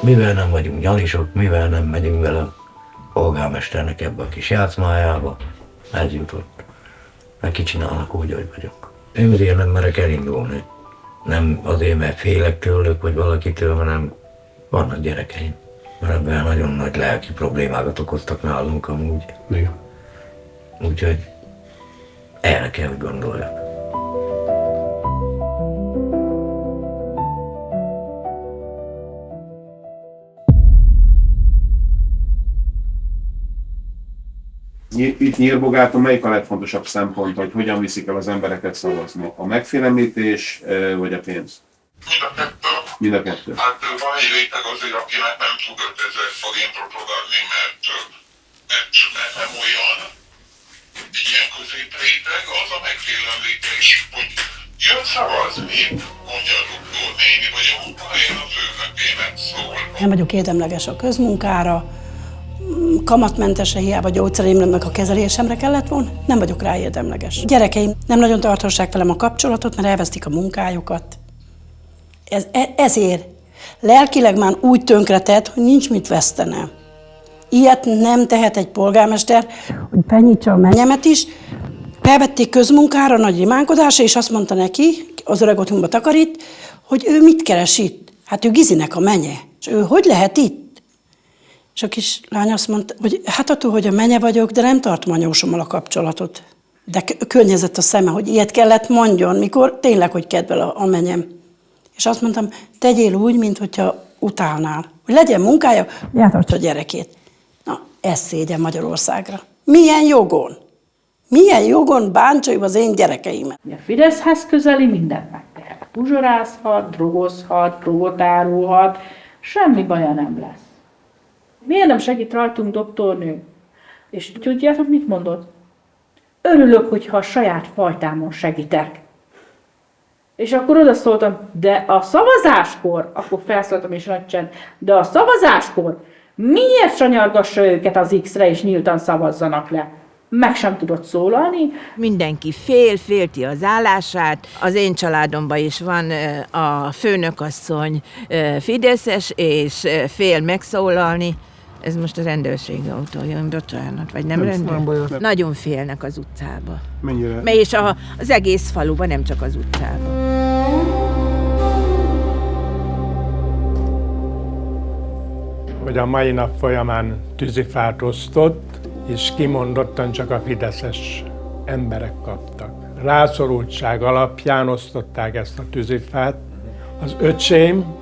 Mivel nem vagyunk gyalisok, mivel nem megyünk vele a polgármesternek ebbe a kis játszmájába, ez jutott. Neki csinálnak úgy, hogy vagyok. Én azért nem merek elindulni. Nem azért, mert félek tőlük, vagy valakitől, hanem vannak gyerekeim. Mert ebben nagyon nagy lelki problémákat okoztak nálunk amúgy. Igen. Úgyhogy erre kell, hogy gondoljak. Itt Nyírbogáton melyik a legfontosabb szempont, hogy hogyan viszik el az embereket szavazni? A megfélemlítés vagy a pénz? Mind a kettő. Hát van egy réteg azért, akinek nem tud 5000 forintot odaadni, mert nem olyan ilyen középréteg, az a megfélemlítés, hogy jön szavazni, mondja a doktor néni, vagy a munkahelyen a főnökének szól. Nem vagyok érdemleges a közmunkára, kamatmentesre hiába gyógyszerémnek a kezelésemre kellett volna, nem vagyok rá érdemleges. Gyerekeim nem nagyon tarthassák velem a kapcsolatot, mert elvesztik a munkájukat. Ezért lelkileg már úgy tönkretett, hogy nincs mit vesztenem. Ilyet nem tehet egy polgármester, hogy benyitsa a menyemet is. Felvették közmunkára, nagy imánkodásra, és azt mondta neki, az öreg otthonba takarít, hogy ő mit keres itt. Hát ő Gizinek a menye. És ő hogy lehet itt? És a kis lány azt mondta, hogy hát attól, hogy a menye vagyok, de nem tartom anyósommal a kapcsolatot. De könnyezett a szeme, hogy ilyet kellett mondjon, mikor tényleg, hogy kedvel a menyem. És azt mondtam, tegyél úgy, mintha utálnál. Hogy legyen munkája, hogy eltartsa a gyerekét. Na, ez szégyen Magyarországra. Milyen jogon? Milyen jogon bántsa az én gyerekeimet? A Fideszhez közeli mindent megtehet. Uzsorázhat, drogozhat, drogot árulhat, semmi baja nem lesz. Miért nem segít rajtunk doktornő? És tudjátok, mit mondott? Örülök, hogyha a saját fajtámon segítek. És akkor odaszóltam, de a szavazáskor, akkor felszóltam és nagy csend, de a szavazáskor miért sanyargassa őket az X-re és nyíltan szavazzanak le? Meg sem tudott szólalni. Mindenki félti az állását. Az én családomban is van a főnökasszony fideszes, és fél megszólalni. Ez most a rendőrségi autó jön, bocsánat, vagy nem rendőr? Nagyon félnek az utcába. Mennyire? És az egész faluban, nem csak az utcában. Hogy a mai nap folyamán tűzifát osztott, és kimondottan csak a fideszes emberek kaptak. Rászorultság alapján osztották ezt a tűzifát. Az öcsém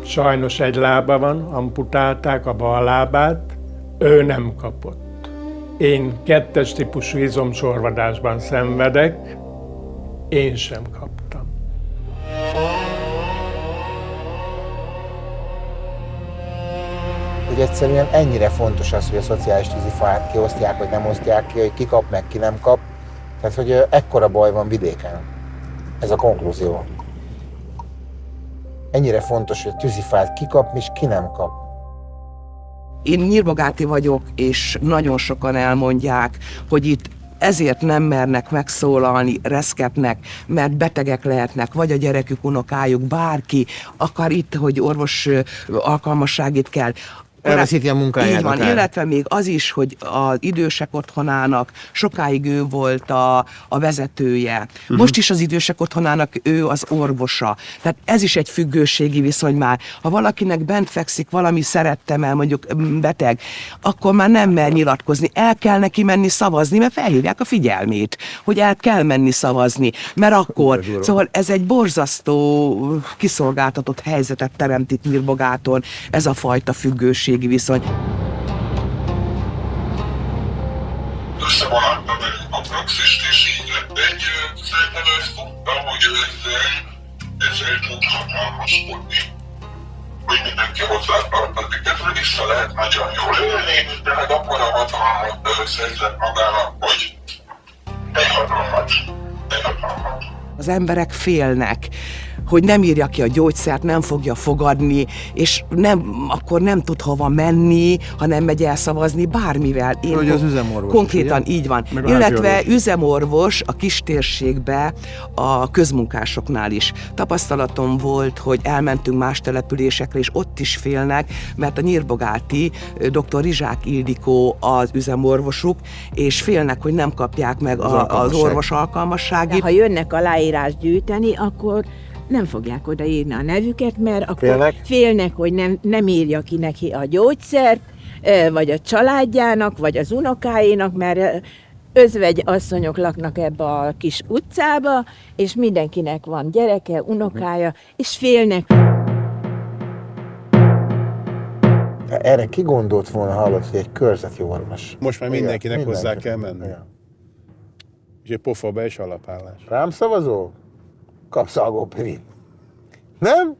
sajnos egy lába van, amputálták a bal lábát, ő nem kapott. Én 2-es típusú izomcsorvadásban szenvedek, én sem kaptam. Hogy egyszerűen ennyire fontos az, hogy a szociális tűzifát kiosztják, vagy nem osztják ki, hogy ki kap, meg ki nem kap. Tehát, hogy ekkora baj van vidéken. Ez a konklúzió. Ennyire fontos, hogy a tűzifát ki kap, és ki nem kap. Én nyírbogáti vagyok, és nagyon sokan elmondják, hogy itt ezért nem mernek megszólalni, reszketnek, mert betegek lehetnek, vagy a gyerekük, unokájuk, bárki akar itt, hogy orvos alkalmasságit kell. Elveszíti a munkáját. Így van, illetve még az is, hogy az idősek otthonának sokáig ő volt a vezetője. Most is az idősek otthonának ő az orvosa. Tehát ez is egy függőségi viszony már. Ha valakinek bent fekszik, valami szerettemel, mondjuk beteg, akkor már nem mer nyilatkozni. El kell neki menni szavazni, mert felhívják a figyelmét, hogy el kell menni szavazni. Mert akkor, szóval ez egy borzasztó kiszolgáltatott helyzetet teremt itt Nyírbogáton, ez a fajta függőség. Viszony. Összevonálta velünk a praxist, és így lett egy, szerintem ő ezt tudta, hogy ezzel tud hatalmaskodni. Hogy mindenki hozzátartozik, ezzel vissza lehet nagyon jól élni, de meg akkor a hatalmat szerzett magának, hogy egy hatalmat. Az emberek félnek, hogy nem írja ki a gyógyszert, nem fogja fogadni, és akkor nem tud hova menni, ha nem megy el szavazni bármivel. Hogy az üzemorvos. Konkrétan ugye? így van. Meg a Illetve háziorvos. üzemorvos a kistérségbe, a közmunkásoknál is. Tapasztalatom volt, hogy elmentünk más településekre, és ott is félnek, mert a nyírbogáti dr. Rizsák Ildikó az üzemorvosuk, és félnek, hogy nem kapják meg az orvos alkalmasságit. Ha jönnek aláírás gyűjteni, akkor nem fogják odaírni a nevüket, mert akkor félnek hogy nem írja ki neki a gyógyszert, vagy a családjának, vagy az unokáinak, mert özvegy asszonyok laknak ebbe a kis utcába, és mindenkinek van gyereke, unokája, és félnek. Erre ki gondolt volna, hallott, hogy egy körzeti orvos? Most már mindenkinek hozzá kell menni. És egy pofabe és alapállás. Rám szavazol? Kapsz algópirin. Nem?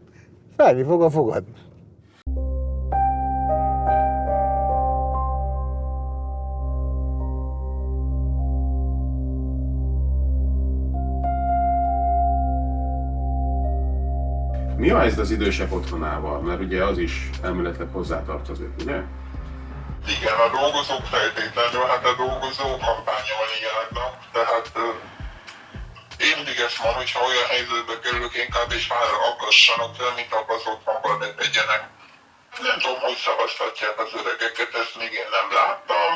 Felni fog a fogad. Mi a helyzet az idősek otthonával? Mert ugye az is elméletileg hozzátartozik, ugye? Igen, a dolgozók feltétlenül, hát a dolgozók kampányolni járnak, tehát én mindig ezt mondom, hogy ha olyan helyzetbe kerülök, inkább is már akassanak fel, mint az otthonban ne tegyenek. Nem tudom, hogy szavaztatják az öregeket, ezt még én nem láttam,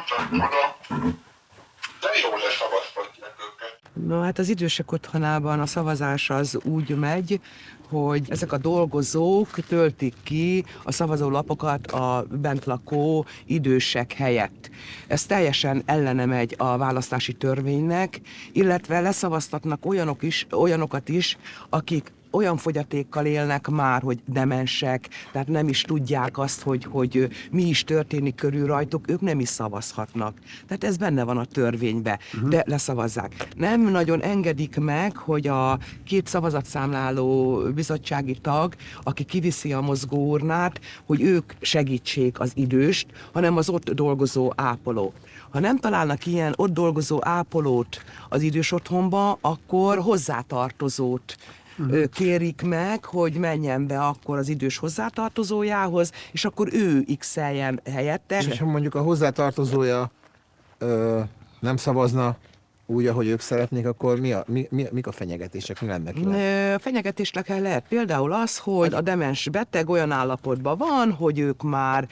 de jól leszavaztatják őket. No, hát az idősek otthonában a szavazás az úgy megy, hogy ezek a dolgozók töltik ki a szavazólapokat a bent lakó idősek helyett. Ez teljesen ellene megy a választási törvénynek, illetve leszavaztatnak olyanokat is, akik olyan fogyatékkal élnek már, hogy demensek, tehát nem is tudják azt, hogy mi is történik körül rajtuk, ők nem is szavazhatnak. Tehát ez benne van a törvénybe, de leszavazzák. Nem nagyon engedik meg, hogy a két szavazatszámláló bizottsági tag, aki kiviszi a mozgóurnát, hogy ők segítsék az időst, hanem az ott dolgozó ápoló. Ha nem találnak ilyen ott dolgozó ápolót az idős otthonba, akkor hozzátartozót kérik meg, hogy menjen be akkor az idős hozzátartozójához, és akkor ő x-eljen helyette. És ha mondjuk a hozzátartozója nem szavazna úgy, ahogy ők szeretnék, akkor mik a fenyegetések? Mi lenne ki? Fenyegetésnek lehet például az, hogy a demens beteg olyan állapotban van, hogy ők már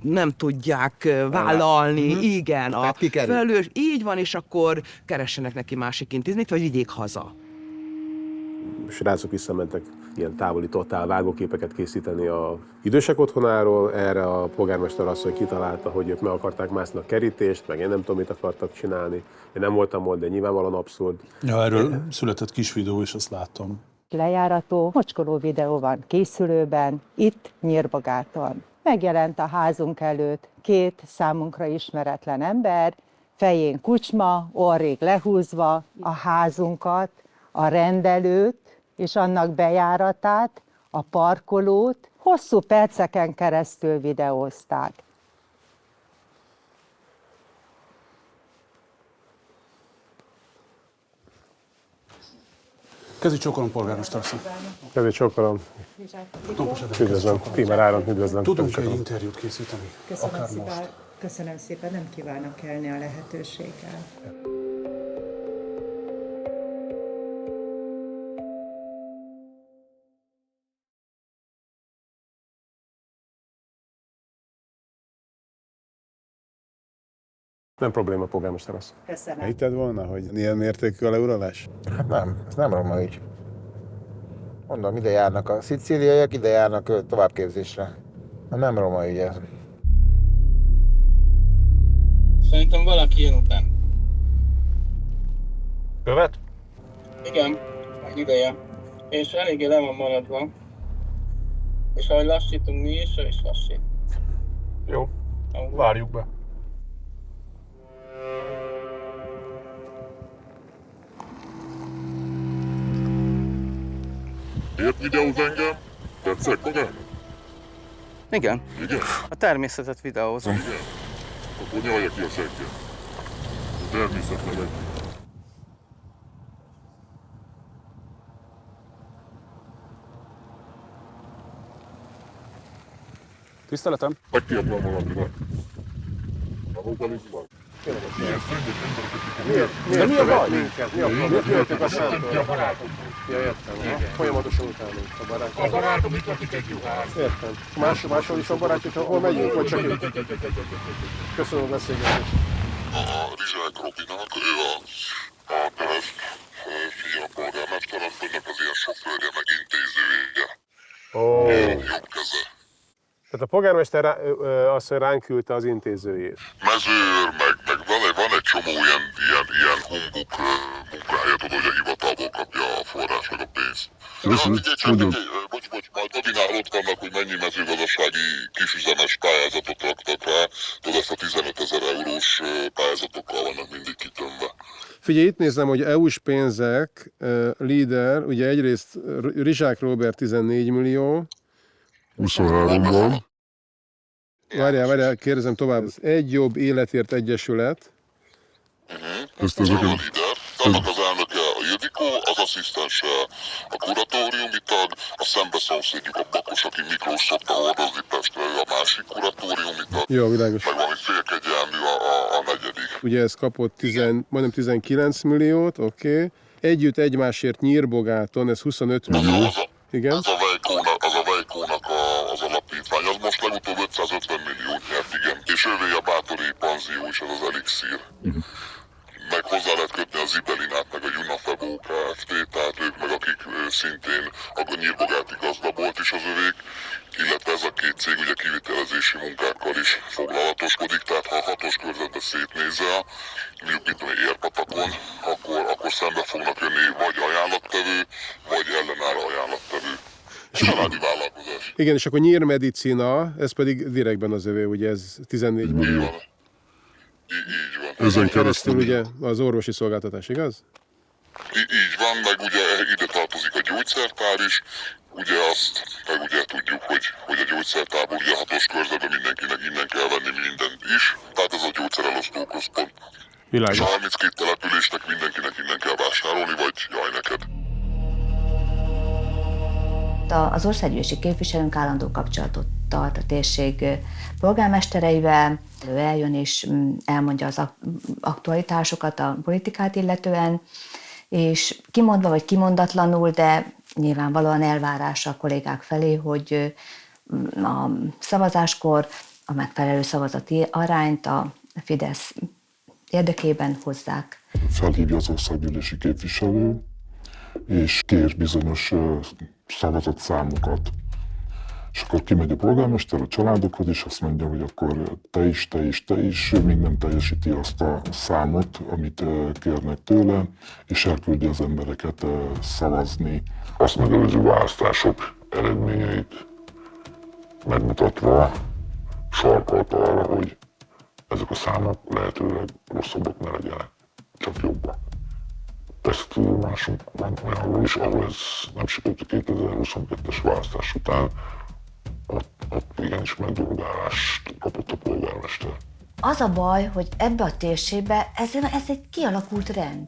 nem tudják vállalni, igen, a felelős, így van, és akkor keressenek neki másik intézményt, vagy vigyék haza. Srácok visszamentek ilyen távoli totál vágóképeket készíteni a idősek otthonáról. Erre a polgármester asszony kitalálta, hogy ők meg akarták mászni a kerítést, meg én nem tudom, mit akartak csinálni. Én nem voltam ott, de nyilvánvalóan abszurd. Ja, erről született kis videó, és azt láttam. Lejárató, mocskoló videó van készülőben, itt Nyírbogáton. Megjelent a házunk előtt két számunkra ismeretlen ember, fején kucsma, orrig lehúzva, a házunkat, a rendelőt és annak bejáratát, a parkolót hosszú perceken keresztül videózták. Kezi csókolom, polgármester asszony. Kezi csókolom. Üdvözlöm. Tímer Áron, üdvözlöm. Tudunk egy interjút készíteni? Köszönöm szépen. Köszönöm szépen, nem kívánok élni a lehetőséggel. Nem probléma, polgármester asszony. Köszönöm. Hitted volna, hogy ilyen mértékű a leuralás? Hát nem, ez nem roma így. Mondom, ide járnak a szicíliaiak, ide járnak továbbképzésre. Nem roma így ez. Szerintem valaki jön után. Követ? Igen, egy ideje. És eléggé le van maradva. És ahogy lassítunk mi is, ő is lassít. Jó, várjuk be. Miért videóz engem? Tetszek magának? Igen. Igen? A természetet videózom. Igen? Akkor nyalja ki a segget. A természet meleg. Tiszteletem? Megkérdem valamire. De mi a baj? Miért jöttek a számtól? Ja, értem. Folyamatosan utálunk a barátok. A barátom itt lakik egy juhász. Értem. Máshol is a barátjuk, hol megyünk, vagy csak itt? Köszönöm a beszélgetést. A Rizsák Robinak, ő a kereszt, figyel a polgármester, asszonynak az ilyen sofőrje, meg intézője. Jobb keze. Tehát a polgármester asszony ránk küldte az intézőjét. Mezőr, meg van egy csomó ilyen humbuk munkája, tudod, hogy a hivatalból kapja a forrás, meg a pénzt. Bocs, majd Adinál ott vannak, hogy mennyi mezőgazdasági kisüzemes pályázatot raktak rá, tudod, ezt a 15 000 eurós pályázatokkal vannak mindig kitömve. Figyelj, itt nézem, hogy EU-s pénzek, líder, ugye egyrészt Rizsák Róbert 14 millió. 23-ban. Várjál, kérdezem tovább. Egy Jobb Életért Egyesület. Ezt ezek a líder. Annak az elnöke a Ildikó, az asszisztense a kuratóriumi tag, a szembeszomszédjuk a Bakosoki Miklós szokta hordozni Pestre, a másik kuratóriumi tag. Jó, világos. Meg valami félkegyelmű a negyedik. Ugye ez kapott majdnem 19 milliót, oké. Együtt egymásért Nyírbogáton, ez 25 millió. Igen. Ez a Vejkónak az alapítvány, az most legutóbb 550 milliót nyert, igen. És ővé a Bátori panzió is, ez az elixír. Meg hozzá lehet kötni a Zibelinát, meg a Junafebó Kft. Tehát ők meg, akik szintén a Nyírbogáti gazdabolt is az övék, illetve ez a két cég ugye kivitelezési munkákkal is foglalatoskodik, tehát ha a 6-os körzetbe szétnézel, mondjuk mit tudom, Érpatakon, akkor szembe fognak jönni vagy ajánlattevő, vagy ellenálló ajánlattevő. Családi vállalkozás. Igen, és akkor Nyírmedicina, ez pedig direktben az övé, ugye ez 14 millió. Így van. Ezen keresztül ugye az orvosi szolgáltatás, igaz? Így van, meg ugye ide tartozik a gyógyszertár is, ugye azt, meg ugye tudjuk, hogy a gyógyszertárból ugye a 6-os körzetben mindenkinek innen kell venni mindent is, tehát ez a gyógyszerelosztó központ. Világos. És a 32 településnek mindenkinek innen kell vásárolni, vagy jaj neked. Az országgyűlési képviselőnk állandó kapcsolatot tart a térség polgármestereivel, ő eljön és elmondja az aktualitásokat, a politikát illetően, és kimondva vagy kimondatlanul, de nyilvánvalóan elvárás a kollégák felé, hogy a szavazáskor a megfelelő szavazati arányt a Fidesz érdekében hozzák. Felhívja az országgyűlési képviselő, és kér bizonyos szavazatszámokat. És akkor kimegy a polgármester a családokhoz, és azt mondja, hogy akkor te is, még nem teljesíti azt a számot, amit kérnek tőle, és elküldi az embereket szavazni. Azt megelőző választások eredményeit megmutatva sarkalta arra, hogy ezek a számok lehetőleg rosszabbak ne legyenek, csak jobbak. Persze tudomásunk van olyanról is, ahol ez nem sikerült a 2022-es választás után, ott igenis megdolgálást kapott a polgármester. Az a baj, hogy ebbe a térségbe ez egy kialakult rend.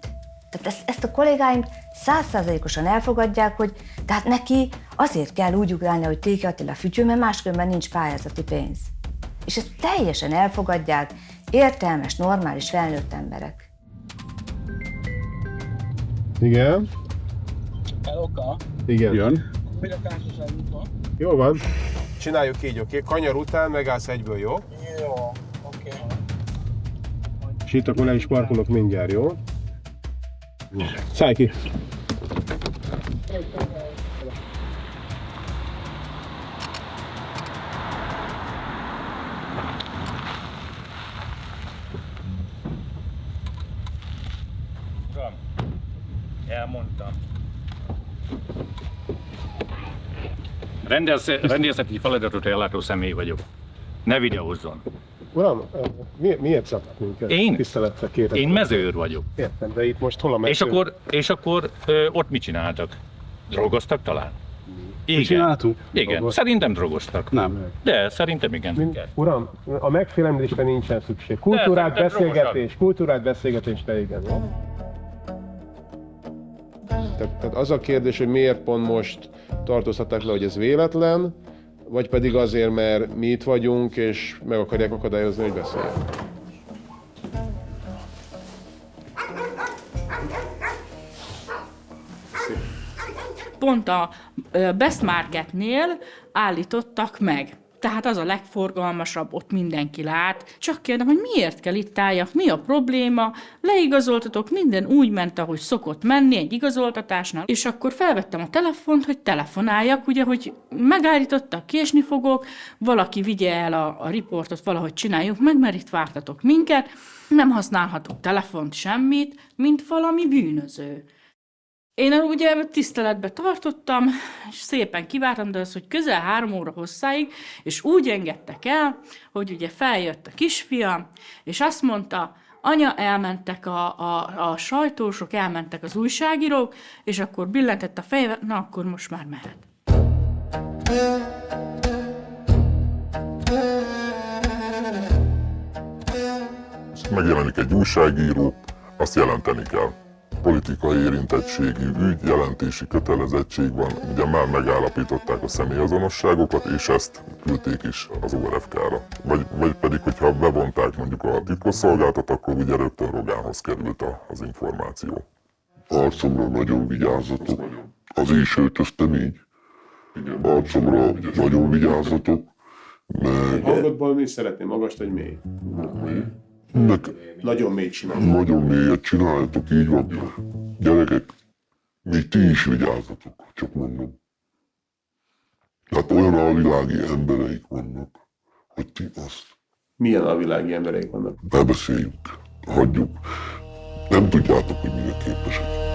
Tehát ezt a kollégáim 100%-osan elfogadják, hogy tehát neki azért kell úgy ugrálni, hogy Téki Attila fütyül, mert máskülönben nincs pályázati pénz. És ezt teljesen elfogadják értelmes, normális, felnőtt emberek. Igen. Eloka. Igen. Jön. Hogy a társaság itt van? Jó van. Csináljuk így, oké? Kanyar után megállsz egyből, jó? Jó, oké. És itt akkor le is parkolok mindjárt, jó? Szállj ki! Uram, elmondtam. Rendészeti feladatot ellátó személy vagyok. Ne videózzon. Uram, miért zaklat minket? Én? Tisztelettel kérdezem. Én mezőőr vagyok. Értem, de itt most hol a mező? És akkor ott mit csináltak? Drogoztak talán? Igen. csináltuk? Igen, Drogoztak. szerintem drogoztak. Nem. De szerintem igen. Uram, a megfélemlésre nincsen szükség. Kultúrált beszélgetés, te igen. Jó? Tehát az a kérdés, hogy miért pont most tartóztatták le, hogy ez véletlen, vagy pedig azért, mert mi itt vagyunk, és meg akarják akadályozni, hogy beszéljen. Pont a Best Marketnél állítottak meg. Tehát az a legforgalmasabb, ott mindenki lát. Csak kérdem, hogy miért kell itt álljak, mi a probléma, leigazoltatok, minden úgy ment, ahogy szokott menni egy igazoltatásnál, és akkor felvettem a telefont, hogy telefonáljak, ugye, hogy megállítottak, késni fogok, valaki vigye el a riportot, valahogy csináljuk meg, mert itt vártatok minket, nem használhatok telefont, semmit, mint valami bűnöző. Én ugye tiszteletbe tartottam, és szépen kivártam, de az, hogy közel 3 óra hosszáig, és úgy engedtek el, hogy ugye feljött a kisfiam, és azt mondta, anya, elmentek a sajtósok, elmentek az újságírók, és akkor billentett a fejével, na akkor most már mehet. Megjelenik egy újságíró, azt jelenteni kell. Politikai érintettségi ügy, jelentési kötelezettség van, ugye már megállapították a személyazonosságokat, és ezt küldték is az ORFK-ra. Vagy pedig, hogyha bevonták mondjuk a titkosszolgáltat, akkor ugye rögtön Rogánhoz került az információ. Arcomra nagyon vigyázzatok. Az is öltöztem így. Arcomra nagyon vigyázzatok, meg... Hangodból mi szeretném, magas vagy mély? Nagyon mély csinálni. Nagyon mélyet csináljátok, így van. Gyerekek, még ti is vigyázzatok, csak mondom. Hát olyan alvilági embereik vannak, hogy ti azt... Milyen alvilági embereik vannak? Bebeszéljünk, hagyjuk. Nem tudjátok, hogy mire képesek.